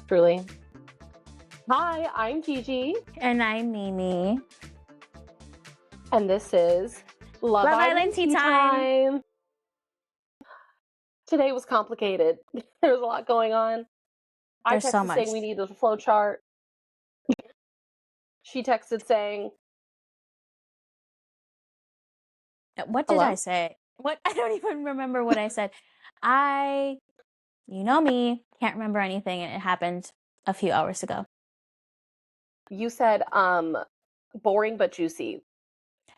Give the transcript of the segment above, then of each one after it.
Truly. Hi, I'm Gigi, And I'm Mimi. and this is Love Island Tea Time. Today was complicated. There was a lot going on. I There's so texted saying much. we needed a flow chart. She texted saying, What did I hello? say? What? I don't even remember what I said. You know me, can't remember anything, and it happened a few hours ago. You said, boring but juicy,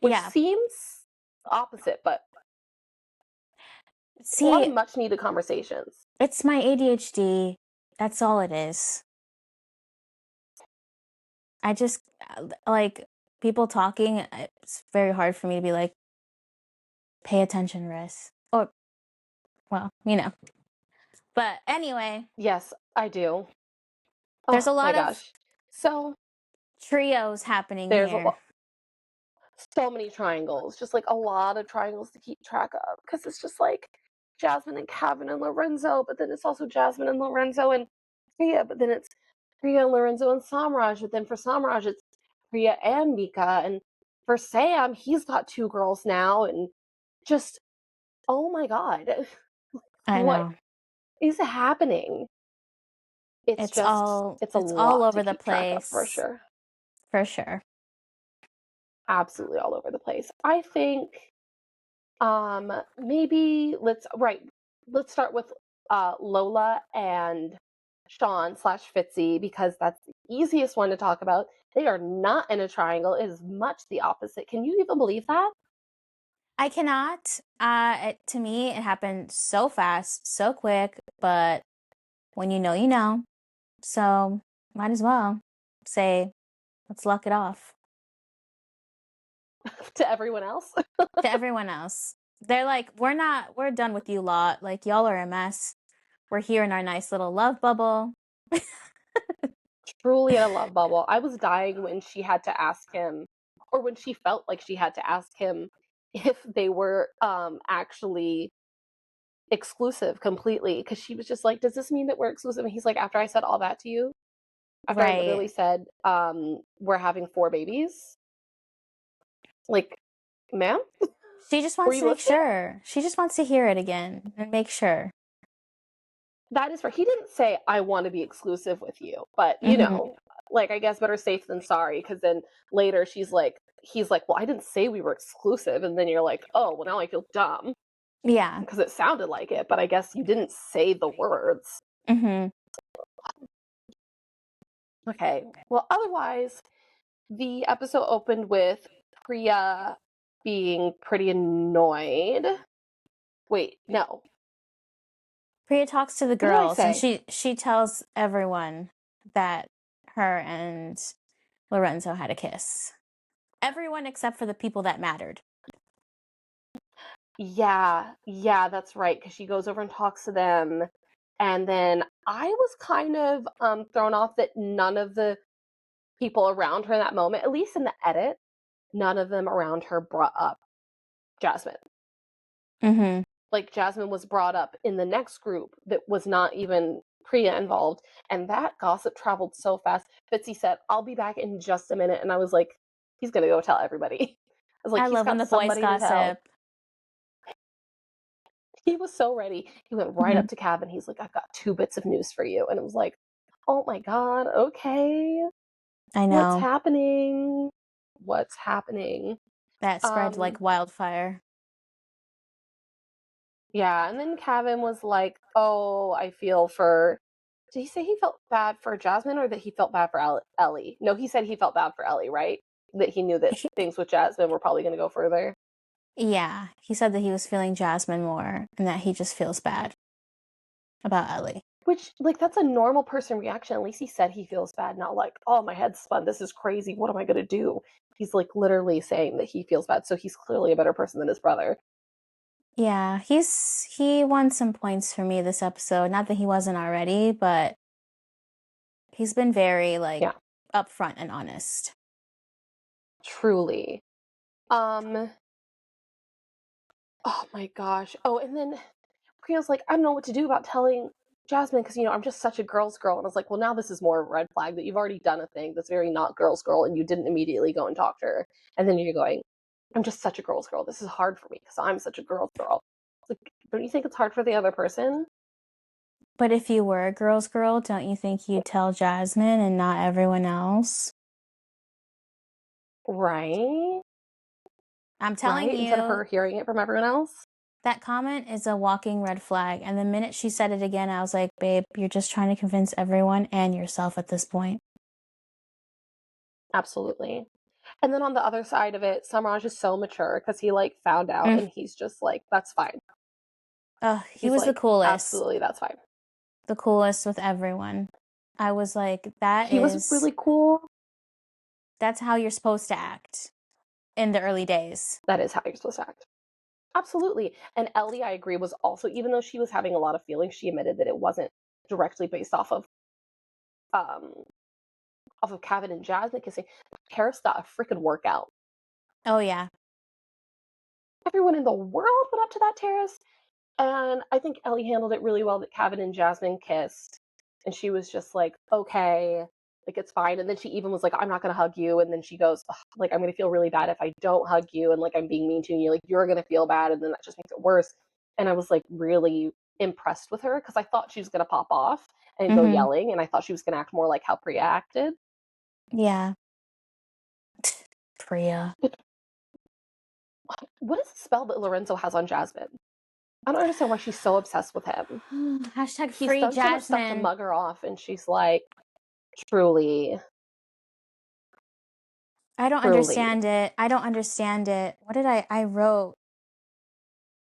which Yeah. seems opposite, but a lot See, of much needed conversations. it's my ADHD. That's all it is. I just, like, people talking, it's very hard for me to be like, pay attention, Riz. Or, well, you know. But anyway, Yes, I do. there's Oh a my lot of gosh. So trios happening there's here. so many triangles, just like a lot of triangles to keep track of, because it's just like Jasmine and Kevin and Lorenzo, but then it's also Jasmine and Lorenzo and Priya, but then it's Priya and Lorenzo and Samraj, but then for Samraj it's Priya and Mika, and for Sam he's got two girls now, and just oh my god, I what know. is happening? It's It's just all it's a it's all lot to over the keep track of for place. sure. For sure. Absolutely all over the place. I think maybe let's start with Lola and Sean slash Fitzy, because that's the easiest one to talk about. They are not in a triangle. It is much the opposite. Can you even believe that? I cannot. To me, it happened so fast, so quick, but when you know, you know. So might as well say, let's lock it off To everyone else. to everyone else. They're like, we're done with you lot. Like, y'all are a mess. We're here in our nice little love bubble. Truly in a love bubble. I was dying when she had to ask him, or when she felt like she had to ask him if they were actually exclusive completely, because she was just like, does this mean that we're exclusive? And he's like, after I said all that to you, after I Right. literally said we're having 4 babies, like, ma'am, She just were wants you to make listening? sure. She just wants to hear it again and make sure. That is fair. He didn't say I want to be exclusive with you, but Mm-hmm. like, I guess better safe than sorry, because then later he's like, well, I didn't say we were exclusive, and then you're like, oh, well, now I feel dumb Yeah. because it sounded like it, but I guess you didn't say the words. Mm-hmm. Okay, well, otherwise the episode opened with Priya being pretty annoyed. Wait, no. Priya talks to the What did I girls and say? she tells everyone that her and Lorenzo had a kiss. Everyone except for the people that mattered. Yeah, that's right, because she goes over and talks to them. And then I was kind of thrown off that none of the people around her in that moment, at least in the edit, none of them around her brought up Jasmine. Mm-hmm. Like, Jasmine was brought up in the next group that was not even Priya involved, and that gossip traveled so fast. Fitzy said, I'll be back in just a minute, and I was like, he's gonna go tell everybody. I was like, I he's love when got the boys somebody to tell. gossip. He was so ready. He went right Mm-hmm. up to Cav and he's like, I've got 2 bits of news for you. And it was like, oh my god, okay. I What's know. happening? What's happening? That spread Um, like wildfire. yeah, and then Kevin was like, oh, I feel for. Did he say he felt bad for Jasmine, or that he felt bad for Ellie? No, he said he felt bad for Ellie, right? That he knew that things with Jasmine were probably going to go further. Yeah, he said that he was feeling Jasmine more and that he just feels bad about Ellie. Which, like, that's a normal person reaction. At least he said he feels bad, not like, oh, my head's spun. This is crazy. What am I going to do? He's, like, literally saying that he feels bad. So he's clearly a better person than his brother. Yeah, he won some points for me this episode. Not that he wasn't already, but he's been very like Yeah, upfront and honest. truly. Oh my gosh. Oh, and then Priya's like, I don't know what to do about telling Jasmine, because I'm just such a girl's girl. And I was like, well, now this is more red flag that you've already done a thing that's very not girl's girl, and you didn't immediately go and talk to her. And then you're going, I'm just such a girl's girl. This is hard for me because I'm such a girl's girl. It's like, don't you think it's hard for the other person? But if you were a girl's girl, don't you think you'd tell Jasmine and not everyone else? Right? I'm telling Right? Instead of you, her hearing it from everyone else? that comment is a walking red flag. And the minute she said it again, I was like, babe, you're just trying to convince everyone and yourself at this point. Absolutely. And then on the other side of it, Samraj is so mature because he found out Mm. and he's just like, that's fine. He He's was the like, coolest. absolutely, that's fine. The coolest with everyone. I was like, He was really cool. that's how you're supposed to act in the early days. That is how you're supposed to act. Absolutely. And Ellie, I agree, was also, even though she was having a lot of feelings, she admitted that it wasn't directly based um off of Kevin and Jasmine kissing. Paris got a freaking workout. Oh, yeah. Everyone in the world went up to that terrace. And I think Ellie handled it really well that Kevin and Jasmine kissed. And she was just like, okay, it's fine. And then she even was like, I'm not going to hug you. And then she goes, I'm going to feel really bad if I don't hug you. And I'm being mean to you. You're going to feel bad. And then that just makes it worse. And I was really impressed with her because I thought she was going to pop off and go yelling. And I thought she was going to act more like how Priya acted. Yeah. Priya. What is the spell that Lorenzo has on Jasmine? I don't understand why she's so obsessed with him. Hashtag He's free done so much stuff to Jasmine. mug her off, and she's like, truly. I don't Truly. understand it. I don't understand it. What did I wrote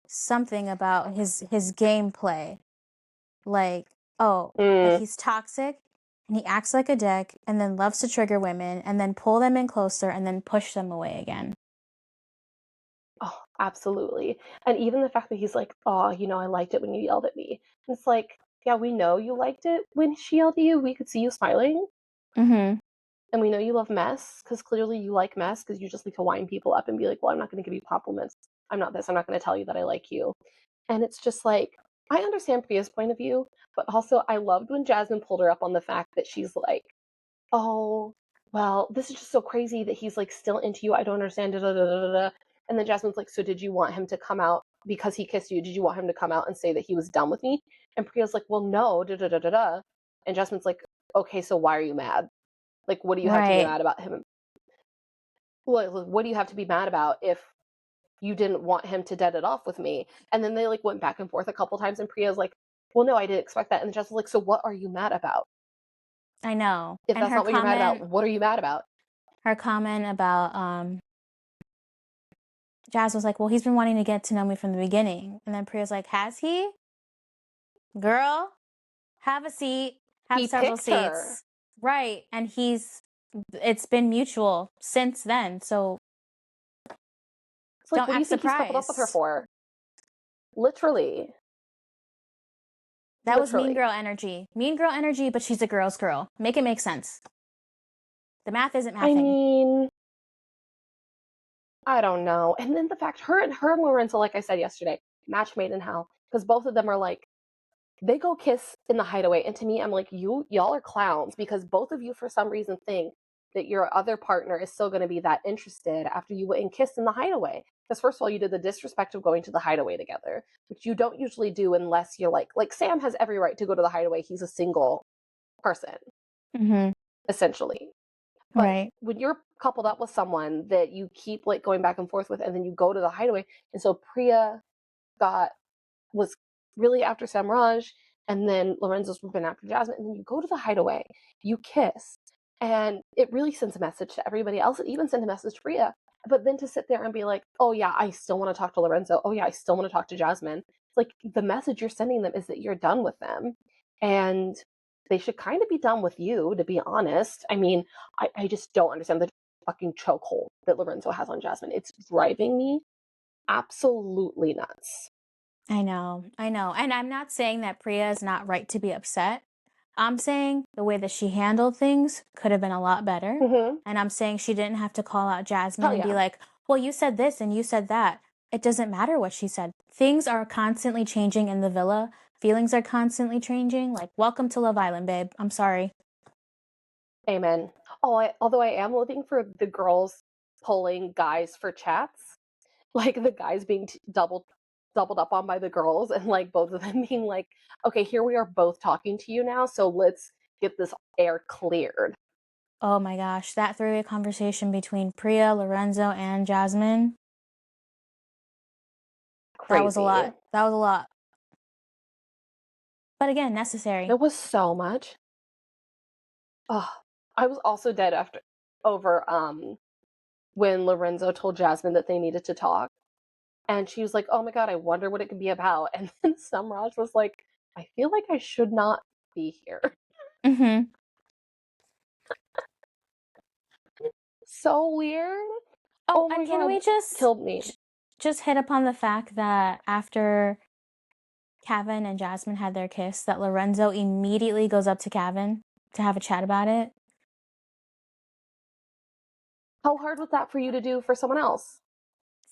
something about his gameplay. Like, he's toxic and he acts like a dick and then loves to trigger women and then pull them in closer and then push them away again. Oh, absolutely. And even the fact that he's like, oh, I liked it when you yelled at me. And it's like, yeah, we know you liked it when she yelled at you. We could see you smiling. Mm-hmm. And we know you love mess because clearly you like mess because you just like to wind people up and be like, well, I'm not going to give you compliments. I'm not this. I'm not going to tell you that I like you. And it's just like, I understand Priya's point of view, but also I loved when Jasmine pulled her up on the fact that she's like, oh, well, this is just so crazy that he's still into you. I don't understand. Da, da, da, da, da. And then Jasmine's like, so did you want him to come out because he kissed you? Did you want him to come out and say that he was done with me? And Priya's like, well, no, da, da, da, da, da. And Jasmine's like, okay, so why are you mad? What do you have to be mad about him? What do you have to be mad about if you didn't want him to dead it off with me? And then they went back and forth a couple times, and Priya's like, well, no, I didn't expect that. And Jasmine's like, so what are you mad about? I know. If and that's not what you're mad about, what are you mad about? Her comment about Jazz was like, well, he's been wanting to get to know me from the beginning. And then Priya's like, has he? Girl, have a seat. Have several seats. Her. Right. And it's been mutual since then. So it's like, what do you think he's coupled up with her for? Literally. That was mean girl energy. Mean girl energy, but she's a girl's girl. Make it make sense. The math isn't mathing. I mean, I don't know. And then the fact her and Lorenzo, like I said yesterday, match made in hell. Because both of them are like, they go kiss in the hideaway. And to me, I'm like, y'all are clowns because both of you, for some reason, think that your other partner is still going to be that interested after you went and kissed in the hideaway. Because first of all, you did the disrespect of going to the hideaway together, which you don't usually do unless you're like Sam has every right to go to the hideaway. He's a single person, essentially. But right. when you're coupled up with someone that you keep going back and forth with, and then you go to the hideaway, and so Priya was really after Samraj, and then Lorenzo's been after Jasmine, and then you go to the hideaway, you kiss, and it really sends a message to everybody else. It even sent a message to Priya. But then to sit there and be like, oh yeah, I still want to talk to Lorenzo. Oh yeah, I still want to talk to Jasmine. It's like the message you're sending them is that you're done with them. And they should kind of be done with you, to be honest. I mean, I just don't understand the fucking chokehold that Lorenzo has on Jasmine. It's driving me absolutely nuts. I know. And I'm not saying that Priya is not right to be upset. I'm saying the way that she handled things could have been a lot better. And I'm saying she didn't have to call out Jasmine and be like, well, you said this and you said that. It doesn't matter what she said. Things are constantly changing in the villa. feelings are constantly changing, like, welcome to Love Island, babe. I'm sorry. Amen. Although I am living for the girls pulling guys for chats, like the guys being doubled up on by the girls, and like both of them being like, "Okay, here we are both talking to you now, so let's get this air cleared." Oh my gosh, that three-way conversation between Priya, Lorenzo, and Jasmine, that was a Crazy. lot. That was a lot. But again, necessary. It was so much. Oh, I was also dead after over when Lorenzo told Jasmine that they needed to talk. And she was like, "Oh my god, I wonder what it could be about." And then Samraj was like, "I feel like I should not be here." Mm-hmm. So weird. Oh, Oh my and can we god, just killed me. just hit upon the fact that after Kevin and Jasmine had their kiss, that Lorenzo immediately goes up to Kevin to have a chat about it? How hard was that for you to do for someone else?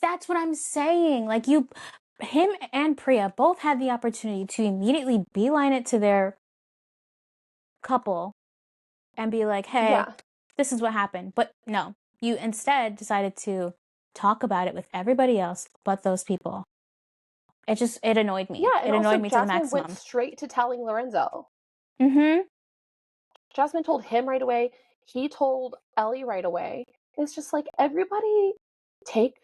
That's what I'm saying. Like, him and Priya both had the opportunity to immediately beeline it to their couple and be like, hey, Yeah. this is what happened. But no, you instead decided to talk about it with everybody else but those people. It annoyed me. Yeah, and It annoyed also me to the Jasmine went maximum. straight to telling Lorenzo. Mm-hmm. Jasmine told him right away. He told Ellie right away. It's just like everybody take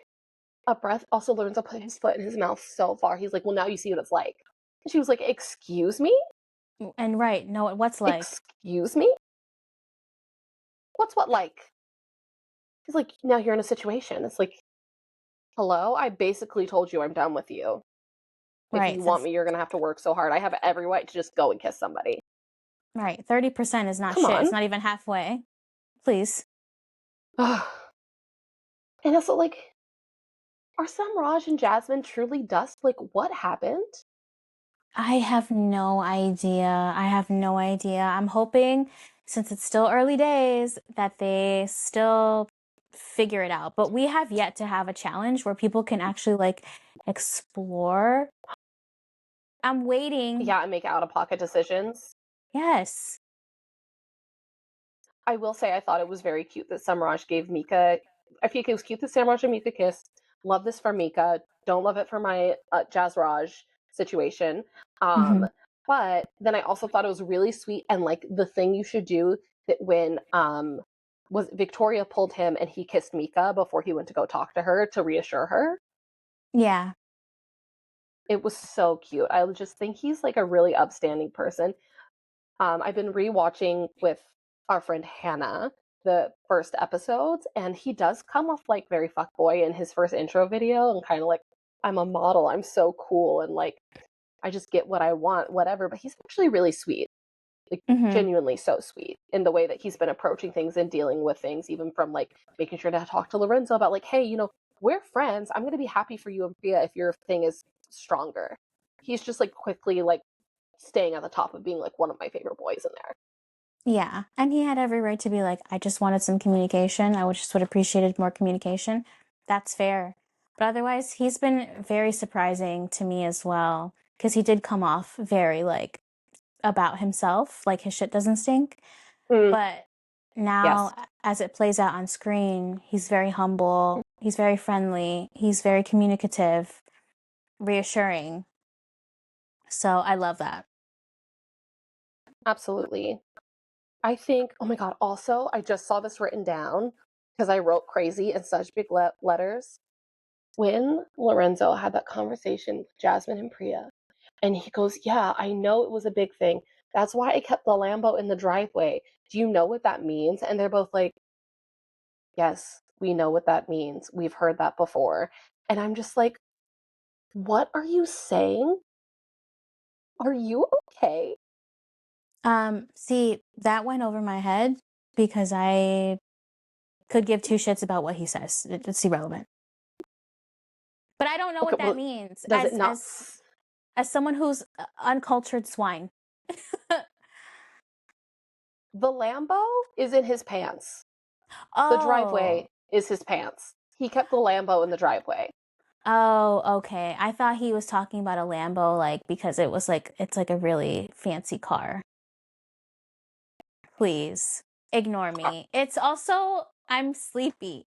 a breath. Also, Lorenzo put his foot in his mouth so far. He's like, "Well, now you see what it's like." And she was like, "Excuse me? And right, know what's like. Excuse me? What's what like?" He's like, "Now you're in a situation." It's like, "Hello? I basically told you I'm done with you. If Right. you want me, you're gonna have to work so hard. I have every right to just go and kiss somebody." Right. 30% is not Come shit. It's on. not even halfway. Please. And also, like, are Samraj and Jasmine truly dust? Like, what happened? I have no idea. I have no idea. I'm hoping, since it's still early days, that they still figure it out. But we have yet to have a challenge where people can actually like explore. I'm waiting. Yeah, and make out of pocket decisions. Yes. I will say I thought it was very cute that Samraj gave Mika. I think it was cute that Samraj and Mika kissed. Love this for Mika. Don't love it for my Jazz Raj situation. Hmm. Um, but then I also thought it was really sweet and like the thing you should do that when was Victoria pulled him and he kissed Mika before he went to go talk to her to reassure her. Yeah. It was so cute. I just think he's like a really upstanding person. I've been rewatching with our friend Hannah the first episodes, and he does come off like very fuckboy in his first intro video, and kind of like, "I'm a model, I'm so cool, and like I just get what I want, whatever." But he's actually really sweet, like Hmm. genuinely so sweet in the way that he's been approaching things and dealing with things, even from like making sure to talk to Lorenzo about like, "Hey, we're friends. I'm gonna be happy for you and Priya if your thing is stronger." He's just like quickly like staying at the top of being like one of my favorite boys in there. Yeah. And he had every right to be like, I just wanted some communication. I just would appreciated more communication. That's fair. But otherwise, he's been very surprising to me as well. Because he did come off very like about himself, like his shit doesn't stink. Mm, But now, yes, as it plays out on screen, he's very humble, he's very friendly, he's very communicative, reassuring. So I love that. absolutely. I think, oh my God, also, I just saw this written down because I wrote crazy in such big letters. When Lorenzo had that conversation with Jasmine and Priya, and he goes, "Yeah, I know it was a big thing. That's why I kept the Lambo in the driveway. Do you know what that means?" And they're both like, "Yes, we know what that means. We've heard that before." And I'm just like, "What are you saying? Are you okay?" See, that went over my head because I could give two shits about what he says. It's irrelevant. But I don't know Okay, what that well, means does it not? as someone who's uncultured swine. The Lambo is in his pants. The Oh, driveway is his pants. He kept the Lambo in the driveway. Oh, okay. I thought he was talking about a Lambo, like, because it was like it's like a really fancy car. Please ignore me. It's also I'm sleepy.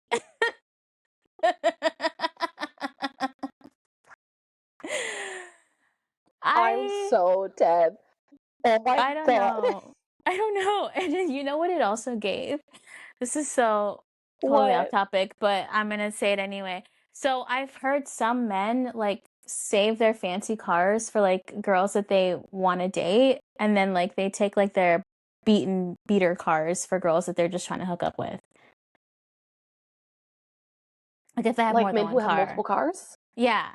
I'm I so dead. Oh my I don't god. know. I don't know. And then you know what it also gave? This is so totally off What? topic, but I'm gonna say it anyway. So I've heard some men like save their fancy cars for like girls that they want to date, and then like they take like their beater cars for girls that they're just trying to hook up with. Like if they have Like more than men one who have car. multiple cars? Yeah.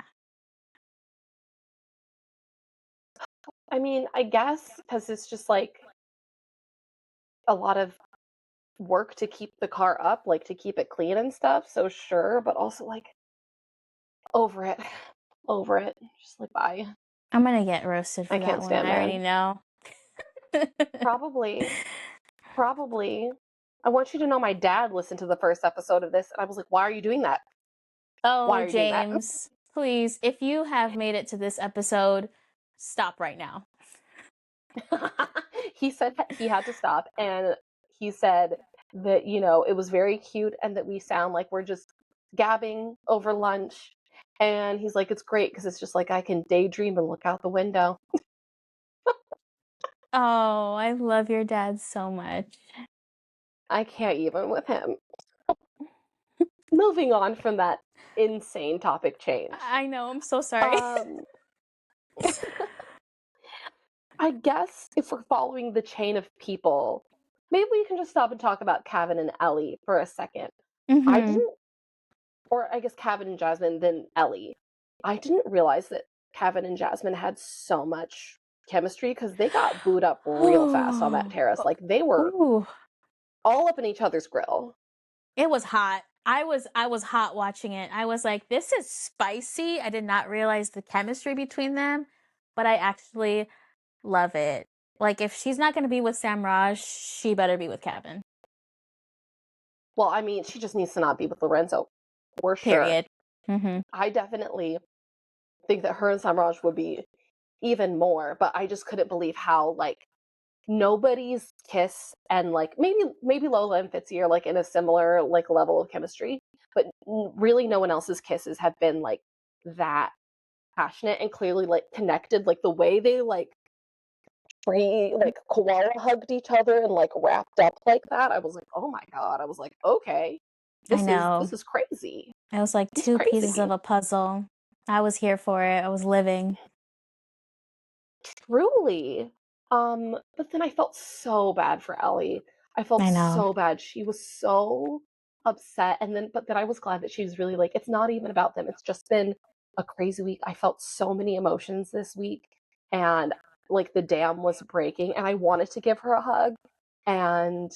I mean, I guess because it's just like a lot of work to keep the car up, like to keep it clean and stuff. So sure, but also like over it. Over it. Just like bye. I'm gonna get roasted I for that can't one. stand I already men. know. Probably. Probably. I want you to know my dad listened to the first episode of this and I was like, why are you doing that? Why Oh, are you doing that? James, please, if you have made it to this episode, stop right now. He said he had to stop and he said that, it was very cute and that we sound like we're just gabbing over lunch. And he's like, it's great because it's just like I can daydream and look out the window. Oh, I love your dad so much. I can't even with him. Moving on from that insane topic change. I know, I'm so sorry. Um, I guess if we're following the chain of people, maybe we can just stop and talk about Kevin and Ellie for a second. I Mhm. didn't, or I guess Kevin and Jasmine, then Ellie. I didn't realize that Kevin and Jasmine had so much chemistry because they got booed up real fast on that terrace. Like they were Ooh, all up in each other's grill. it was hot. I was hot watching it. I was like, this is spicy. I did not realize the chemistry between them, but I actually love it. Like if she's not going to be with Sam Raj, she better be with Kevin. Well, I mean, she just needs to not be with Lorenzo for sure. Period. Mhm. I definitely think that her and Samraj would be even more, but I just couldn't believe how like nobody's kiss and like maybe Lola and Fitzy are like in a similar like level of chemistry, but really no one else's kisses have been like that passionate and clearly like connected. Like the way they like koala hugged each other and like wrapped up like that, I was like, oh my god. I was like, okay, I this know. is crazy. It was like It's two pieces of crazy. a puzzle. I was here for it. I was living. Truly. But then I felt so bad for Ellie. I felt I know. so bad. She was so upset. But then I was glad that she was really like, it's not even about them. It's just been a crazy week. I felt so many emotions this week. And like the dam was breaking. And I wanted to give her a hug. And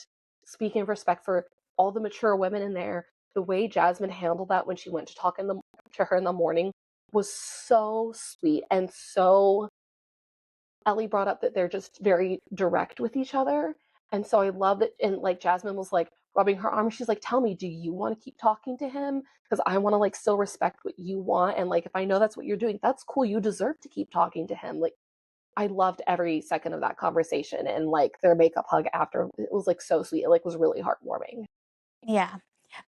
speaking of respect for all the mature women in there, the way Jasmine handled that when she went to to her in the morning was so sweet and so Ellie brought up that they're just very direct with each other. And so I love that. And like Jasmine was like rubbing her arm. She's like, tell me, do you want to keep talking to him? Because I want to like still respect what you want. And like, if I know that's what you're doing, that's cool. You deserve to keep talking to him. Like, I loved every second of that conversation and like their makeup hug after. It was like so sweet. It like was really heartwarming. Yeah.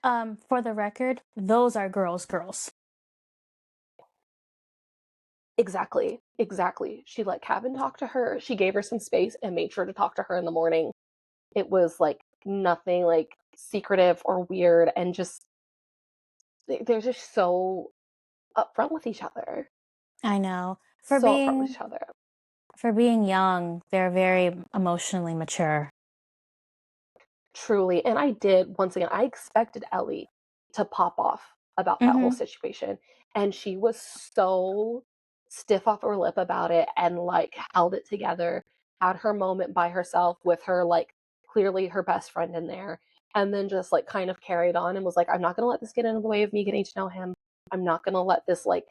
For the record, those are girls. Exactly. Exactly. She let Cabin talk to her. She gave her some space and made sure to talk to her in the morning. It was like nothing like secretive or weird and just they're just so upfront with each other. I know. For So upfront with being each other. for being young, they're very emotionally mature. Truly. And I did, once again, I expected Ellie to pop off about that whole Mhm. situation. And she was so stiff off her lip about it and like held it together, had her moment by herself with her, like clearly her best friend in there. And then just like kind of carried on and was like, I'm not going to let this get in the way of me getting to know him. I'm not going to let this like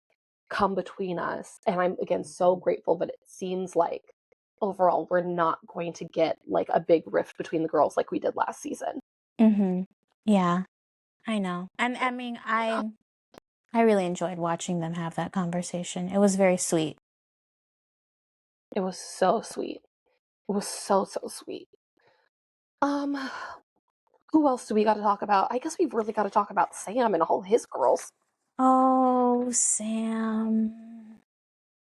come between us. And I'm again so grateful, but it seems like overall we're not going to get like a big rift between the girls like we did last season. Mhm. Yeah. I know. And I mean, I really enjoyed watching them have that conversation. It was very sweet. It was so sweet. It was so, so sweet. Um, who else do we got to talk about? I guess we've really got to talk about Sam and all his girls. Oh, Sam.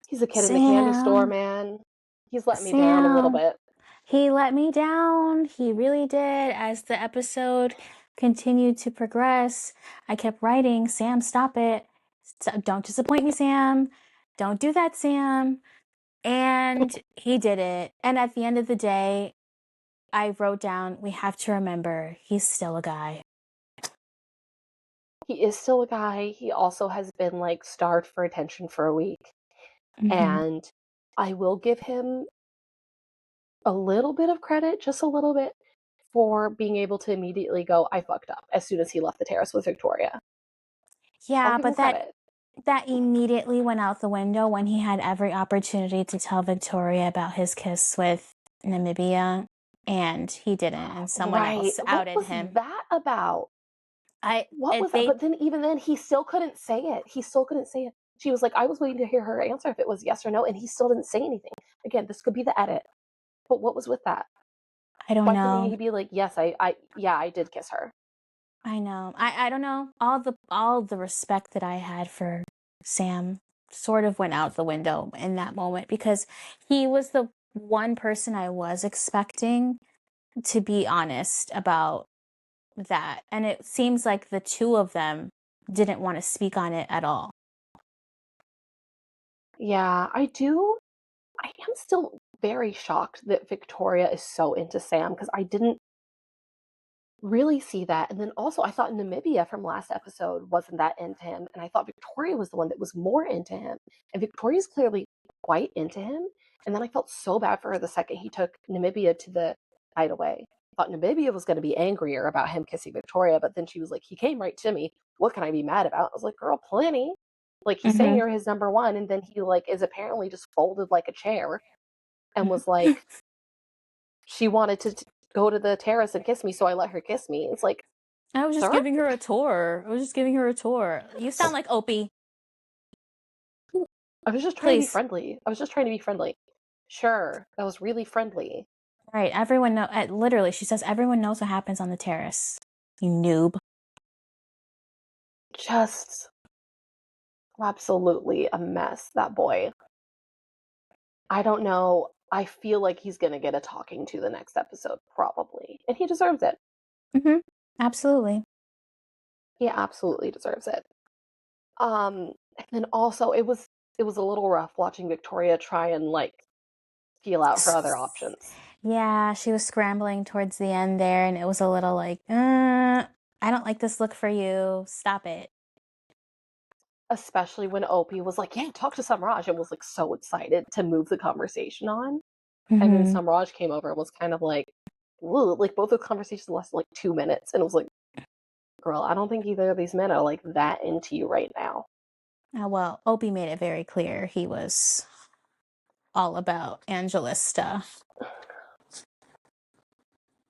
He's a kid in the candy store, Sam. man. He's letting me down a little Sam. bit. He let me down. He really did. As the episode continued to progress, I kept writing, Sam, stop it. Don't disappoint me, Sam. Don't do that, Sam. And he did it. And at the end of the day, I wrote down, we have to remember he's still a guy. He is still a guy. He also has been like starved for attention for a week. Mm-hmm. And I will give him a little bit of credit, just a little bit, for being able to immediately go, I fucked up, as soon as he left the terrace with Victoria. I'll Yeah, give him but credit. that immediately went out the window when he had every opportunity to tell Victoria about his kiss with Namibia, and he didn't, and someone Right. else What outed was him. that about? What was that? They But then, even then, he still couldn't say it. He still couldn't say it. She was like, I was waiting to hear her answer if it was yes or no, and he still didn't say anything. Again, this could be the edit. But what was with that? I don't Why couldn't he know. be like, yes, yeah, I did kiss her? I know. I don't know. All the respect that I had for Sam sort of went out the window in that moment because he was the one person I was expecting to be honest about that. And it seems like the two of them didn't want to speak on it at all. Yeah, I do. I am still very shocked that Victoria is so into Sam because I didn't really see that. And then also, I thought Namibia from last episode wasn't that into him. And I thought Victoria was the one that was more into him. And Victoria's clearly quite into him. And then I felt so bad for her the second he took Namibia to the hideaway. I thought Namibia was going to be angrier about him kissing Victoria. But then she was like, he came right to me. What can I be mad about? I was like, girl, plenty. Like, he's saying Mm-hmm. you're his number one. And then he, like, is apparently just folded like a chair and was like, she wanted to go to the terrace and kiss me, so I let her kiss me. It's like, I was just sir? giving her a tour. I was just giving her a tour. You sound like Opie. I was just trying to be Please. friendly. I was just trying to be friendly. Sure, that was really friendly. Right. Everyone know literally she says everyone knows what happens on the terrace. You noob. Just absolutely a mess, that boy. I don't know. I feel like he's going to get a talking to the next episode, probably. And he deserves it. Mm-hmm. Absolutely. He absolutely deserves it. And then also it was a little rough watching Victoria try and like feel out her other options. Yeah, she was scrambling towards the end there, and it was a little like, I don't like this look for you. Stop it. Especially when Opie was like, yeah, talk to Samraj, and was like so excited to move the conversation on. And then Mm-hmm. Samraj came over and was kind of like, whoa, like both the conversations lasted like 2 minutes. And it was like, girl, I don't think either of these men are like that into you right now. Well, Opie made it very clear he was all about Angelista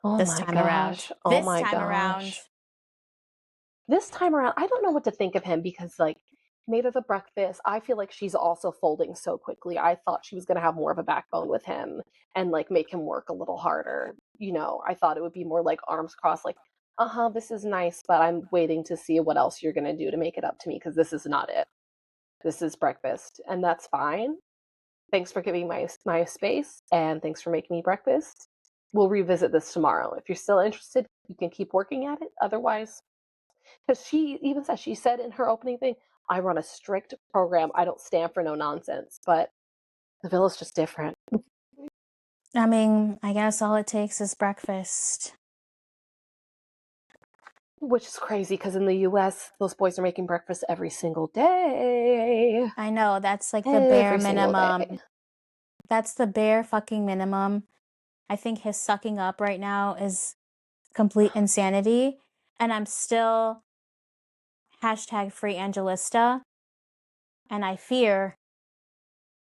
Oh this my time around. gosh. Oh This my time gosh. around. This time around, I don't know what to think of him because, like, made her the breakfast. I feel like she's also folding so quickly. I thought she was going to have more of a backbone with him and, like, make him work a little harder. You know, I thought it would be more like arms crossed, like, this is nice, but I'm waiting to see what else you're going to do to make it up to me because this is not it. This is breakfast, and that's fine. Thanks for giving my space, and thanks for making me breakfast. We'll revisit this tomorrow. If you're still interested, you can keep working at it. Otherwise, because she even said, she said in her opening thing, I run a strict program. I don't stand for no nonsense. But the villa's just different, I mean, I guess all it takes is breakfast. which is crazy because in the US, those boys are making breakfast every single day. I know, that's like the bare Every single minimum. day. That's the bare fucking minimum. I think his sucking up right now is complete insanity. And I'm still hashtag free Angelista. And I fear.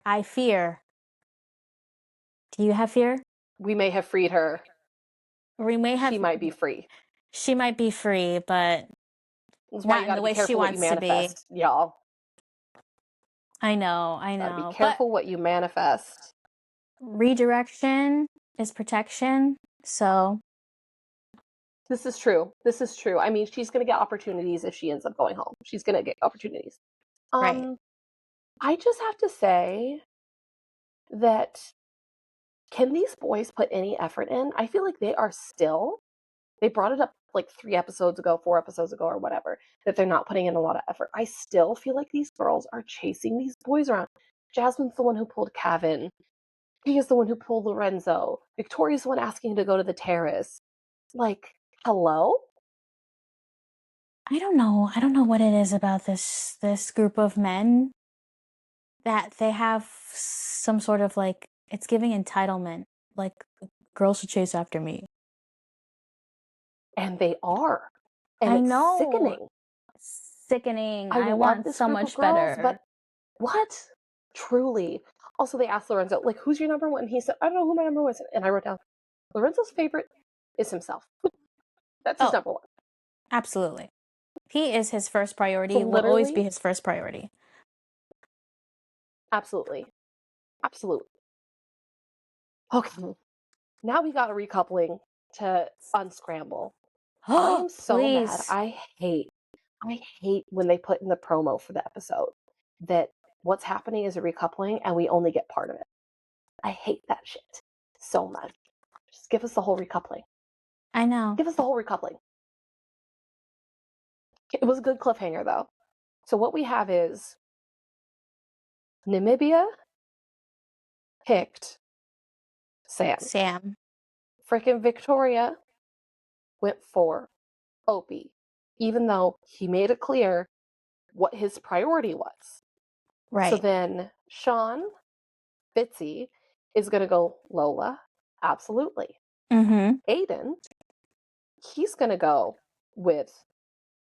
Do you have fear? We may have freed her. We may She have, might be free. she might be free, but That's why Not you in gotta the be way she careful what you wants to be. manifest, y'all. I Gotta be know. But careful what you manifest. redirection is protection. So, This is true. This is true. I mean, she's gonna get opportunities if she ends up going home. She's gonna get opportunities. right. Um, I just have to say that can these boys put any effort in? I feel like they are still they brought it up like 3 episodes ago, 4 episodes ago or whatever, that they're not putting in a lot of effort. I still feel like these girls are chasing these boys around. Jasmine's the one who pulled Kevin. He is the one who pulled Lorenzo. Victoria's the one asking to go to the terrace. Like, hello? I don't know. I don't know what it is about this group of men that they have some sort of like it's giving entitlement. Like girls should chase after me. And they are. And I it's know. sickening. Sickening. I I love want this so group of much girls, better. but what? Truly. Also, they asked Lorenzo, like, who's your number one? And he said, I don't know who my number one is. And I wrote down, Lorenzo's favorite is himself. That's his Oh, number one. absolutely. He is his first So priority, will always be literally, his first priority. absolutely. Absolutely. Okay. Now we got a recoupling to unscramble. I Oh, am so mad. please. I hate when they put in the promo for the episode that what's happening is a recoupling and we only get part of it. I hate that shit so much. Just give us the whole recoupling. I know. Give us the whole recoupling. It was a good cliffhanger though. So what we have is Namibia picked Sam. Sam. Frickin' Victoria went for Opie, even though he made it clear what his priority was. So Right. then Sean Fitzy is going to go Lola. Absolutely. Mm-hmm. Aiden, he's going to go with,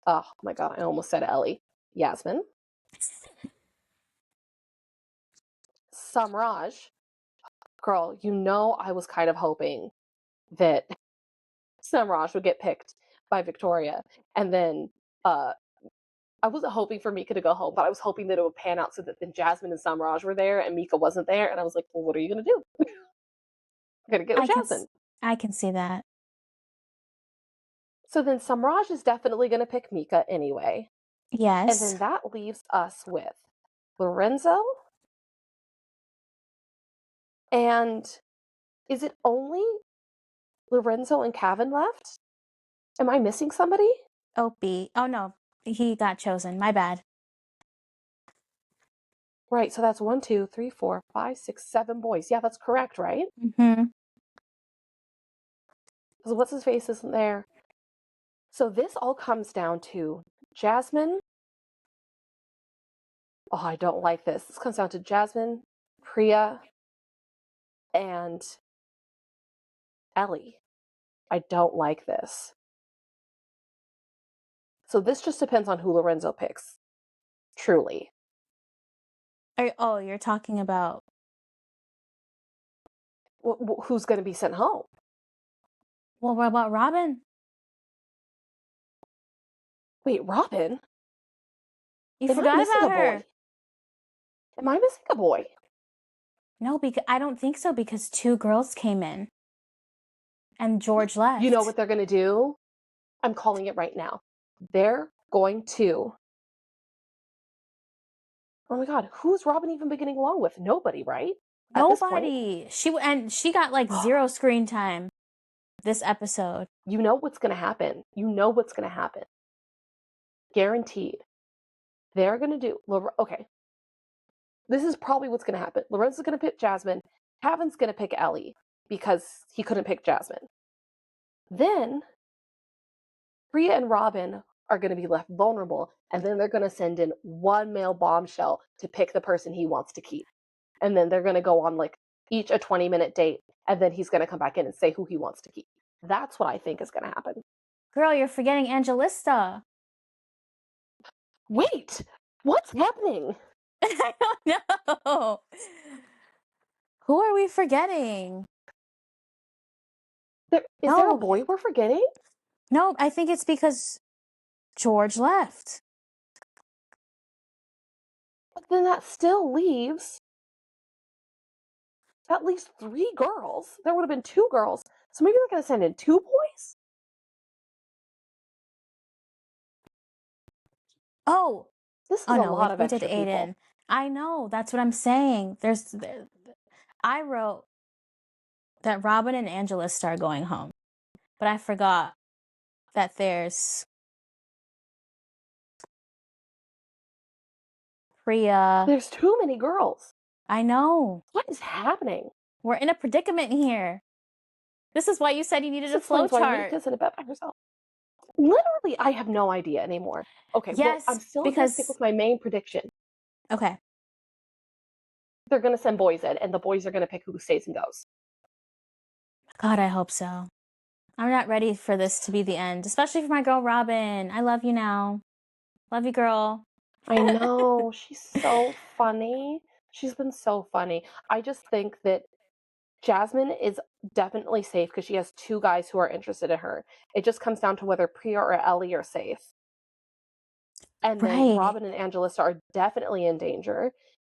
oh my God, I almost said Ellie. Yasmin. Samraj, girl, you know I was kind of hoping that Samraj would get picked by Victoria. And then I wasn't hoping for Mika to go home, but I was hoping that it would pan out so that then Jasmine and Samraj were there and Mika wasn't there. And I was like, well, what are you going to do? I'm going to get with I can Jasmine. I can see that. So then Samraj is definitely going to pick Mika anyway. And Yes. then that leaves us with Lorenzo. And is it only Lorenzo and Kevin left? Am I missing somebody? Opie. Oh no. He got chosen. My bad. Right, so that's 1, 2, 3, 4, 5, 6, 7 boys. Yeah, that's correct, right? Mm-hmm. Because what's his face isn't there. So this all comes down to Jasmine. Oh, I don't like this. This comes down to Jasmine, Priya, and Ellie. I don't like this. So this just depends on who Lorenzo picks. Truly. Oh, you're talking about Who's going to be sent home? well, what about Robin? Wait, Robin? You Am I forgot missing about a boy? her. Am I missing a boy? No, because I don't think so because two girls came in and George You know left. what they're going to do? I'm calling it right now. They're going to. Oh my God, who's Robin even beginning along with? Nobody, right? At this point? Nobody. She got like zero screen time this episode. You know what's going to happen. You know what's going to happen. Guaranteed. They're going to do. Okay. This is probably what's going to happen. Lorenzo's going to pick Jasmine. Kevin's going to pick Ellie because he couldn't pick Jasmine. Then Priya and Robin are going to be left vulnerable, and then they're going to send in one male bombshell to pick the person he wants to keep. And then they're going to go on like each a 20-minute date, and then he's going to come back in and say who he wants to keep. That's what I think is going to happen. Girl, you're forgetting Angelista. Wait, what's happening? I don't know. Who are we forgetting? Is there a No, boy we're forgetting? no, I think it's because George left. But then that still leaves at least 3 girls. There would have been 2 girls. So maybe they're gonna send in 2 boys? Oh, This is oh a no, lot of we did extra people. Aiden. I know, that's what I'm saying. I wrote that Robin and Angela start going home, but I forgot that there's Priya. There's too many girls. I know. What is happening? We're in a predicament here. This is why you said you needed This a flow explains why chart. Mika's in a bed by herself. Literally, I have no idea anymore. Okay, well, I'm Yes, still gonna stick because with my main prediction. okay. They're gonna send boys in, and the boys are gonna pick who stays and goes. God, I hope so. I'm not ready for this to be the end, especially for my girl Robin. I love you now. Love you, girl. I know, she's so funny. She's been so funny. I just think that Jasmine is definitely safe because she has 2 guys who are interested in her. It just comes down to whether Priya or Ellie are safe. And then Right. Robin and Angelista are definitely in danger.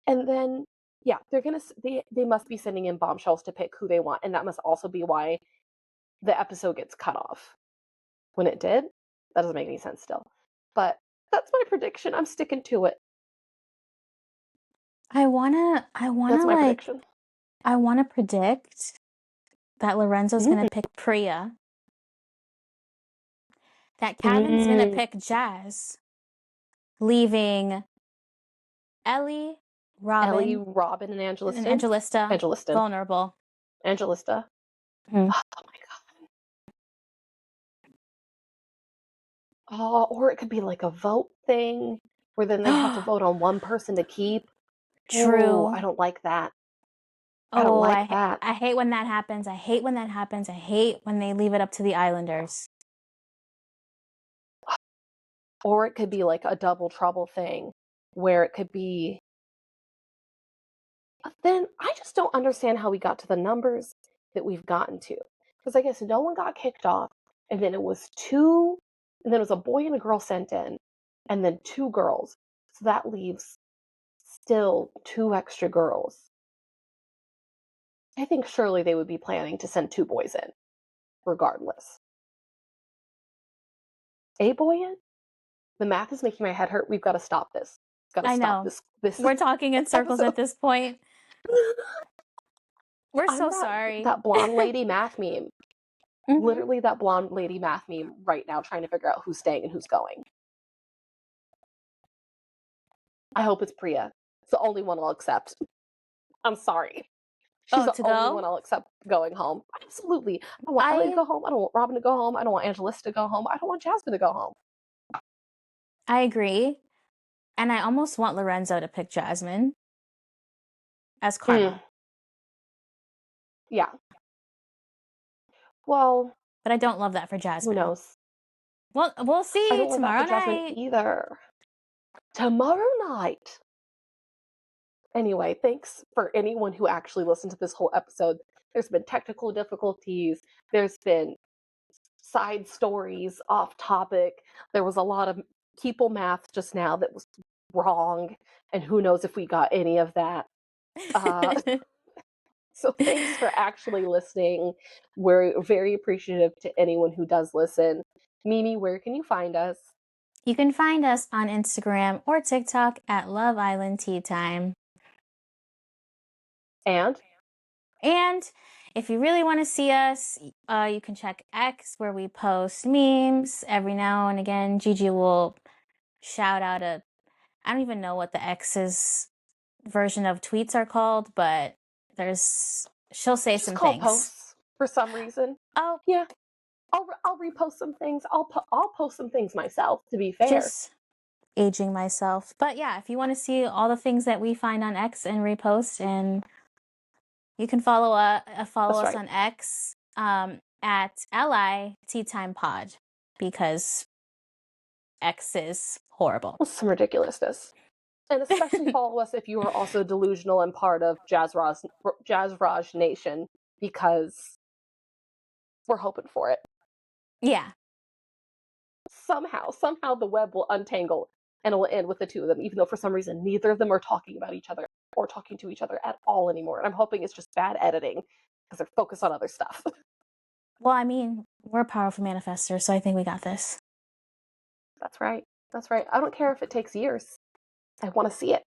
And then, yeah, they must be sending in bombshells to pick who they want, and that must also be why the episode gets cut off when it did. That doesn't make any sense still, but that's my prediction. I'm sticking to it. I wanna That's my like prediction. I wanna predict that Lorenzo's gonna Mm. pick Priya, that Kevin's gonna Mm. pick Jazz, leaving Ellie, Ellie, Robin, Robin, and and Angeliston. Angelista Angeliston. vulnerable. Angelista. Mhm. Oh my god. Oh, or it could be like a vote thing where then they have to vote on one person to keep. Oh, I True. don't like that. I don't Oh, like that. I hate when that happens. I hate when that happens. I hate when they leave it up to the Islanders. Or it could be like a double trouble thing where it could be. But then I just don't understand how we got to the numbers that we've gotten to. Because I guess no one got kicked off, and then it was 2, and then it was a boy and a girl sent in, and then 2 girls. So that leaves still 2 extra girls. I think surely they would be planning to send 2 boys in, regardless. A boy in? The math is making my head hurt. We've got to stop this. Got to I stop know. this We're talking in circles episode. at this point. We're I'm so sorry. that blonde lady math meme. Mhm. Literally that blonde lady math meme right now, trying to figure out who's staying and who's going. I hope it's Priya. It's the only one I'll accept. I'm sorry. She's Oh, the to only one go? I'll accept going home. Absolutely. I don't want Ellie to I go home. I don't want Robin to go home. I don't want Angelista to go home. I don't want Jasmine to go home. I agree. And I almost want Lorenzo to pick Jasmine as Mm, karma. yeah. Well, But I don't love that for who Jasmine. knows? Well, we'll I see don't want that for tomorrow Jasmine night. either. Tomorrow night. Anyway, thanks for anyone who actually listened to this whole episode. There's been technical difficulties. There's been side stories off topic. There was a lot of people math just now that was wrong, and who knows if we got any of that. Uh, so thanks for actually listening. We're very appreciative to anyone who does listen. Mimi, where can you find us? You can find us on Instagram or TikTok at Love Island Tea Time. And And if you really want to see us, you can check X where we post memes every now and again. Gigi will shout out I don't even know what the X's version of tweets are called, but she'll say just some call things. posts for some reason. Oh, Yeah, I'll repost some things. I'll post some things myself. To be fair, just aging myself. But yeah, if you want to see all the things that we find on X and repost, and you can follow that's us right. on X at LI Tea Time Pod because X is horrible. Some ridiculousness. And especially follow us if you are also delusional and part of Jazz Raj Nation, because we're hoping for it. Yeah. somehow the web will untangle and it will end with the two of them, even though for some reason neither of them are talking about each other or talking to each other at all anymore. And I'm hoping it's just bad editing because they're focused on other stuff. Well, I mean, we're powerful manifestors, so I think we got this. That's right. That's right. I don't care if it takes years. I want to see it.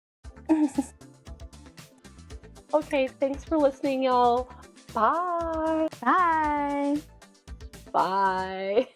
Okay, thanks for listening, y'all. Bye. Bye. Bye.